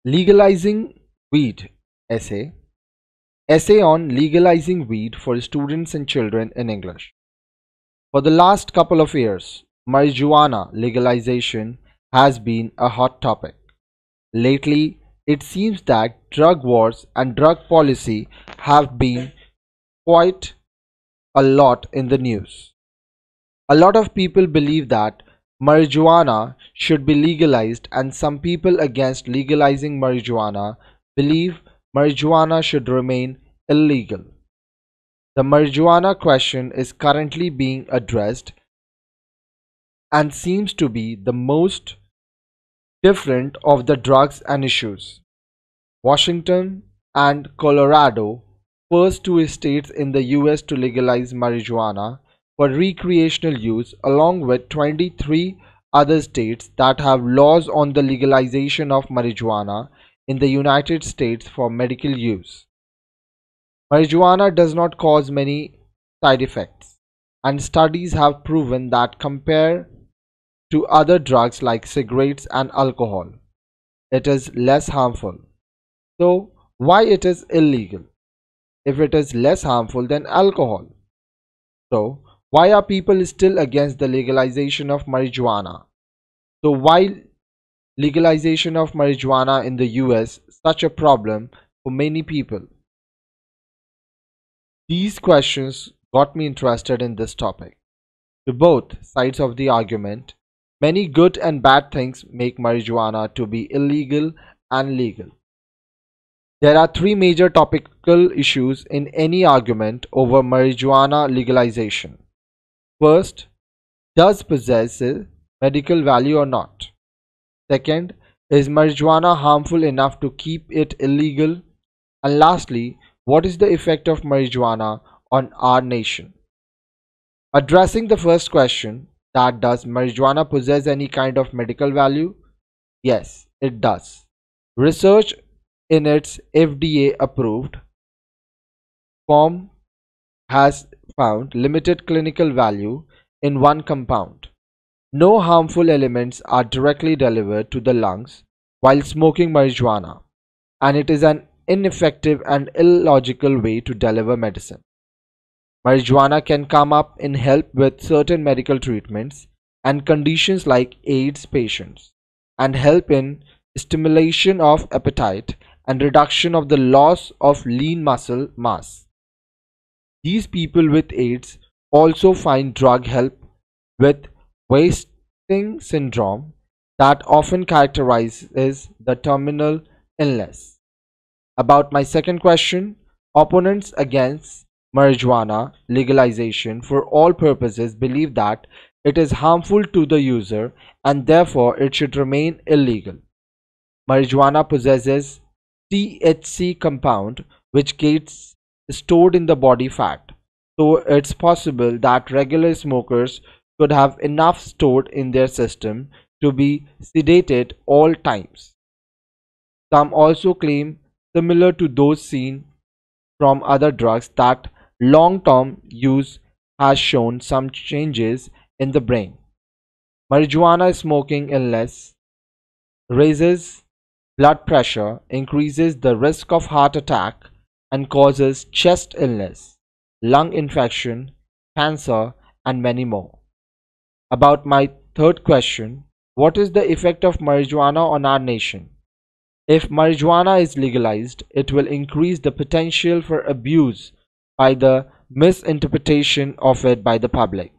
Legalizing weed essay. Essay on legalizing weed for students and children in English. For the last couple of years, marijuana legalization has been a hot topic. Lately, it seems that drug wars and drug policy have been quite a lot in the news. A lot of people believe that marijuana should be legalized, and some people against legalizing marijuana believe marijuana should remain illegal. The marijuana question is currently being addressed and seems to be the most different of the drugs and issues. Washington and Colorado, first two states in the US to legalize marijuana for recreational use, along with 23 other states that have laws on the legalization of marijuana in the United States for medical use. Marijuana does not cause many side effects, and studies have proven that compared to other drugs like cigarettes and alcohol, it is less harmful. So, why it is illegal if it is less harmful than alcohol? So, why are people still against the legalization of marijuana? So, why legalization of marijuana in the US such a problem for many people? These questions got me interested in this topic. To both sides of the argument, many good and bad things make marijuana to be illegal and legal. There are three major topical issues in any argument over marijuana legalization. First, does possess medical value or not? Second, is marijuana harmful enough to keep it illegal? And lastly, what is the effect of marijuana on our nation? Addressing the first question, that does marijuana possess any kind of medical value? Yes, it does. Research in its FDA approved form has found limited clinical value in one compound. No harmful elements are directly delivered to the lungs while smoking marijuana, and it is an ineffective and illogical way to deliver medicine. Marijuana can come up in help with certain medical treatments and conditions like AIDS patients, and help in stimulation of appetite and reduction of the loss of lean muscle mass. These people with AIDS also find drug help with wasting syndrome that often characterizes the terminal illness. About my second question, opponents against marijuana legalization for all purposes believe that it is harmful to the user and therefore it should remain illegal. Marijuana possesses THC compound which gets stored in the body fat, so it's possible that regular smokers could have enough stored in their system to be sedated all times. Some also claim, similar to those seen from other drugs, that long-term use has shown some changes in the brain. Marijuana smoking illness raises blood pressure, increases the risk of heart attack, and causes chest illness, lung infection, cancer, and many more. About my third question, what is the effect of marijuana on our nation? If marijuana is legalized, it will increase the potential for abuse by the misinterpretation of it by the public.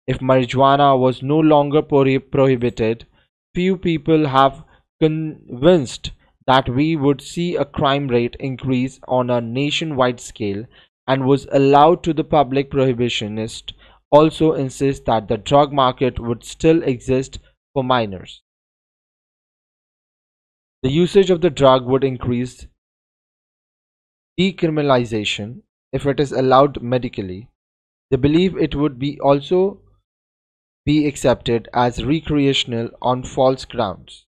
If marijuana was no longer prohibited, few people have convinced that we would see a crime rate increase on a nationwide scale, and was allowed to the public prohibitionist also insist that the drug market would still exist for minors. The usage of the drug would increase. Decriminalization, if it is allowed medically, they believe it would be also be accepted as recreational on false grounds.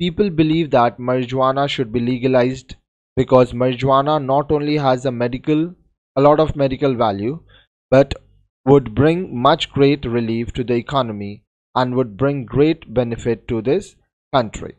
People believe that marijuana should be legalized because marijuana not only has a lot of medical value, but would bring much great relief to the economy and would bring great benefit to this country.